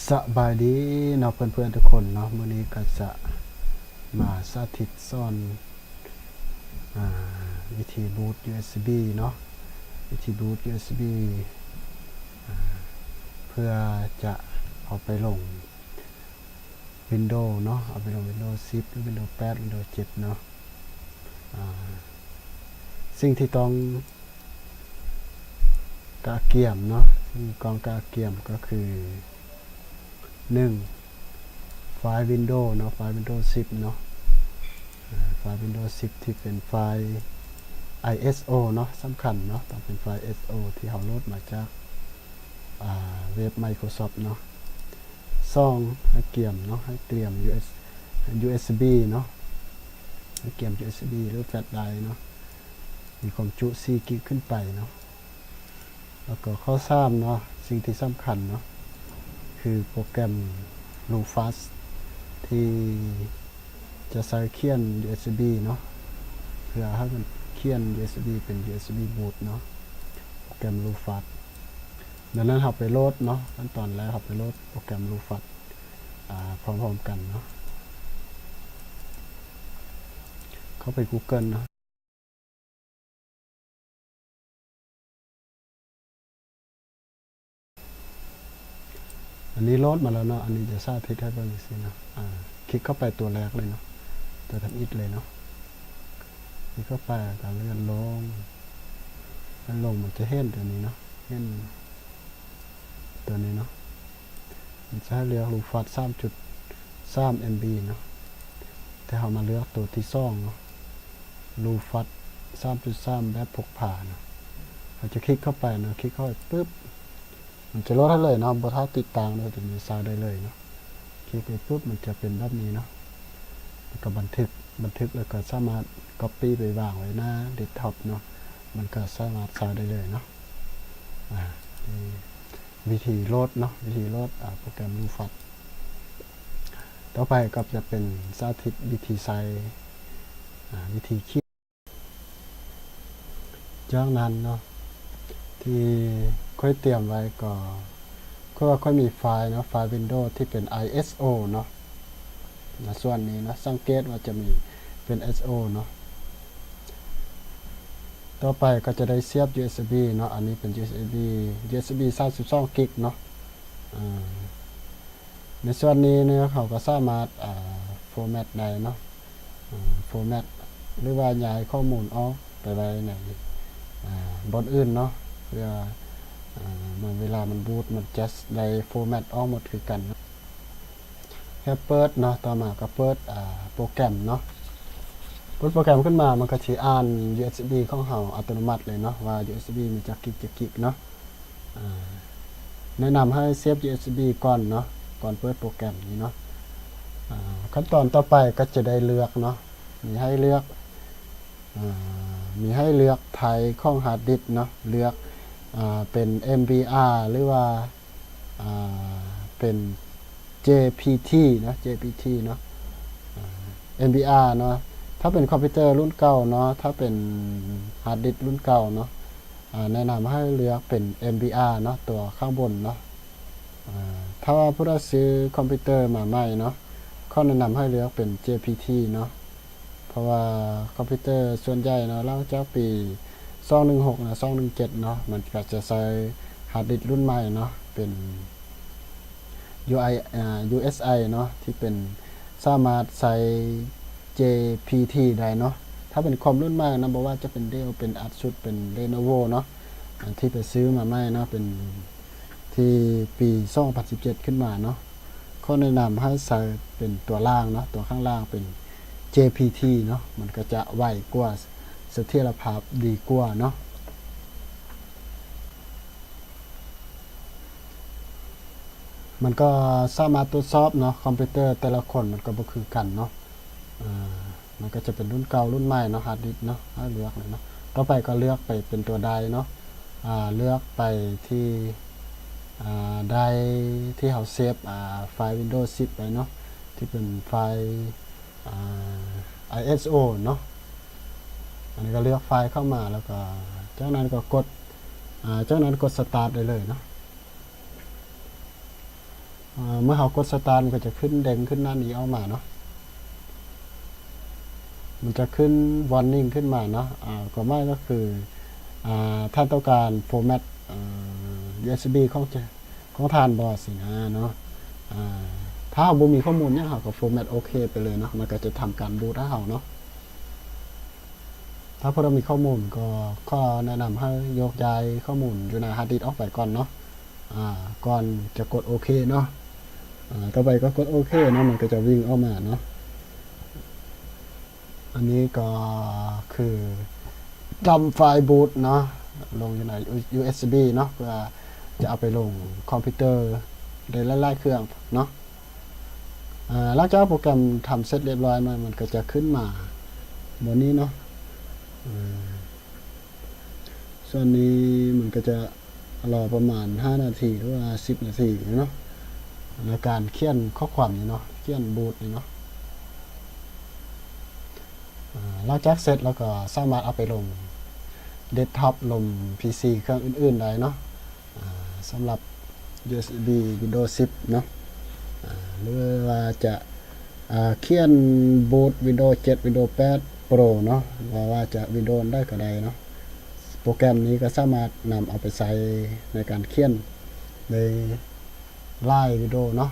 สบายดีเนาะเพื่อนๆทุกคนเนาะมื้อนี้ก็จะมาสาธิตสอนวิธีบูต USB เนาะวิธีบูต USB เพื่อจะเอาไปลง Windows เนาะเอาไปลง Windows 10 หรือ Windows 8 Windows 7เนาะสิ่งที่ต้องกาเกียมเนาะกองกาเกียมก็คือ1ไฟล์ Windows เนาะไฟล์ Windows 10เนาะไฟล์ Windows 10ที่เป็นไฟล์ ISO เนาะสำคัญเนาะต้องเป็นไฟล์ ISO ที่เราโหลดมาจากเว็บ Microsoft เนาะ2ให้เกียมเนาะให้เตรียม USB เนาะให้เกียม USB หรือแฟลชไดรฟ์เนาะมีความจุ4 กิกขึ้นไปเนาะแล้วก็ข้อ3เนาะสิ่งที่สำคัญเนาะคือโปรแกรม Lufas ที่จะใส่เขียน USB เนาะเพื่อให้มันเขียน USB เป็น USB boot เนาะโปรแกรม Lufas ดังนั้นเราไปโหลดเนาะขั้นตอนแรกเราไปโหลดโปรแกรม Lufas พร้อมๆกันเนาะเข้าไป Google เนาะอันนี้โหลดมาแล้วเนาะอันนี้จะสาธิตให้เบิ่งสิเนาะคลิกเข้าไปตัวแรกเลยเนาะตัวทำอิฐเลยเนาะคลิกเข้าไปการเลื่อนลงมันจะเห็นตัวนี้เนาะเห็นตัวนี้เนาะมันจะให้เลือก Lufas 3.3 MB เนาะแต่เรามาเลือกตัวที่2เนาะ Lufas 3.3 แบบพกพาเนาะเราจะคลิกเข้าไปเนาะคลิกเข้าไปปุ๊บมันจะโหลดให้เลยเนาะบ่ทันติดตามเลยจะมีซาวได้เลยเนาะคลิกไปปุ๊บมันจะเป็นแบบนี้เนาะแล้วก็บันทึกแล้วก็สามารถ copy ไปวางไว้หน้าเดสก์ท็อปเนาะมันก็สามารถซาวได้เลยเนาะวิธีโหลดเนาะวิธีโหลดโปรแกรม Lufas ต่อไปก็จะเป็นสาธิตวิธีใส่วิธีเขียนจากนั้นเนาะที่ค่อยเตรียมไว้ก็ค่อยมีไฟล์เนาะไฟล์ Windows ที่เป็น ISO เนาะส่วนนี้นะสังเกตว่าจะมีเป็น ISO เนาะต่อไปก็จะได้เสียบ USB เนาะอันนี้เป็น USB 32 กิกเนาะในส่วนนี้เนี่ยเขาก็สามารถformat ได้เนาะformat หรือว่าย้ายข้อมูลออกไปไว้ในบนอื่นเนาะเพื่อเวลามันบูตมันจะได้ format ออกหมดคือกันแค่เปิดเนาะต่อมาก็เปิดโปรแกรมเนาะเปิดโปรแกรมขึ้นมามันก็สิอ่าน USB ของเราอัตโนมัติเลยเนาะว่า USB มีจักกิกเนาะแนะนำให้เสียบ USB ก่อนเนาะก่อนเปิดโปรแกรมนี้เนาะขั้นตอนต่อไปก็จะได้เลือกเนาะมีให้เลือกไทป์ของฮาร์ดดิสก์เนาะเลือกเป็น MBR หรือว่าเป็น JPT นะ JPT เนาะMBR เนาะถ้าเป็นคอมพิวเตอร์รุ่นเก่าเนาะถ้าเป็นฮาร์ดดิสก์รุ่นเก่าเนาะแนะนำให้เลือกเป็น MBR เนาะตัวข้างบนเนาะถ้าว่าผู้ซื้อคอมพิวเตอร์มาใหม่เนาะข้อแนะนำให้เลือกเป็น JPT เนาะเพราะว่าคอมพิวเตอร์ส่วนใหญ่เนาะหลังจากปี216นะ217เนาะมันก็จะใช้ฮาร์ดดิสก์รุ่นใหม่เนาะเป็น USI เนาะที่เป็นสามารถใช้ JPT ได้เนาะถ้าเป็นคอมรุ่นใหม่นะบอกว่าจะเป็น Dell เป็น Asus เป็น Lenovo เนาะที่ไปซื้อมาใหม่เนาะเป็นที่ปี2017ขึ้นมาเนาะข้อแนะนำให้ใส่เป็นตัวล่างเนาะตัวข้างล่างเป็น JPT เนาะมันก็จะไวกว่าเสถียรภาพดีกว่าเนาะมันก็สามารถตรวจสอบเนาะคอมพิวเตอร์แต่ละคนมันก็บ่คือกันเนาะมันก็จะเป็นรุ่นเก่ารุ่นใหม่เนาะฮาร์ดดิสก์เนาะให้เลือกเลยเนาะต่อไปก็เลือกไปเป็นตัวไดร์เนาะเลือกไปที่ไดร์ที่เราเซฟไฟล์ Windows 10ไปเนาะที่เป็นไฟล์ISO เนาะอันนี้ก็เลือกไฟล์เข้ามาแล้วก็จากนั้นก็กดสตาร์ทได้เลยเนาะ เมื่อเรากดสตาร์ทมันก็จะขึ้นแดงขึ้นหน้านี้ออกมาเนาะมันจะขึ้น warning ขึ้นมาเนาะก็ไม่ก็คือท่านต้องการโฟร์แมตUSB ของทานบอสินะเนาะถ้าเราบ่มีข้อมูลเนี่ยเราก็โฟร์แมตโอเคไปเลยเนาะมันก็จะทำการบูตให้เราเนาะถ้าพอเรามีข้อมูลก็ข้อแนะนำให้ยกย้ายข้อมูลอยู่ในฮาร์ดดิสก์ออกไปก่อนเนาะก่อนจะกดโอเคเนาะต่อไปก็กดโอเคเนาะมันก็จะวิ่งออกมาเนาะอันนี้ก็คือจำไฟล์บูตเนาะลงอยู่ใน USB เนาะเพื่อจะเอาไปลงคอมพิวเตอร์ได้หลายๆเครื่องเนาะหลังจากโปรแกรมทำเสร็จเรียบร้อยมันก็จะขึ้นมาบนนี้เนาะส่วนนี้มันก็จะรอประมาณ5นาทีหรือว่า10นาทีเนาะในการเขียนข้อความนี้เนาะเขียนบูตนี่เนาะหลังจากเสร็จแล้วก็สามารถเอาไปลงเดสก์ท็อปลง PC เครื่องอื่นๆได้เนาะสำหรับ USB Windows 10เนาะหรือว่าจะเขียนบูต Windows 7 Windows 8 Pro เนาะว่าจะ Windows ได้ก็ได้เนาะโปรแกรมนี้ก็สามารถนำเอาไปใช้ในการเขียนในไลน์วิดีโอเนาะ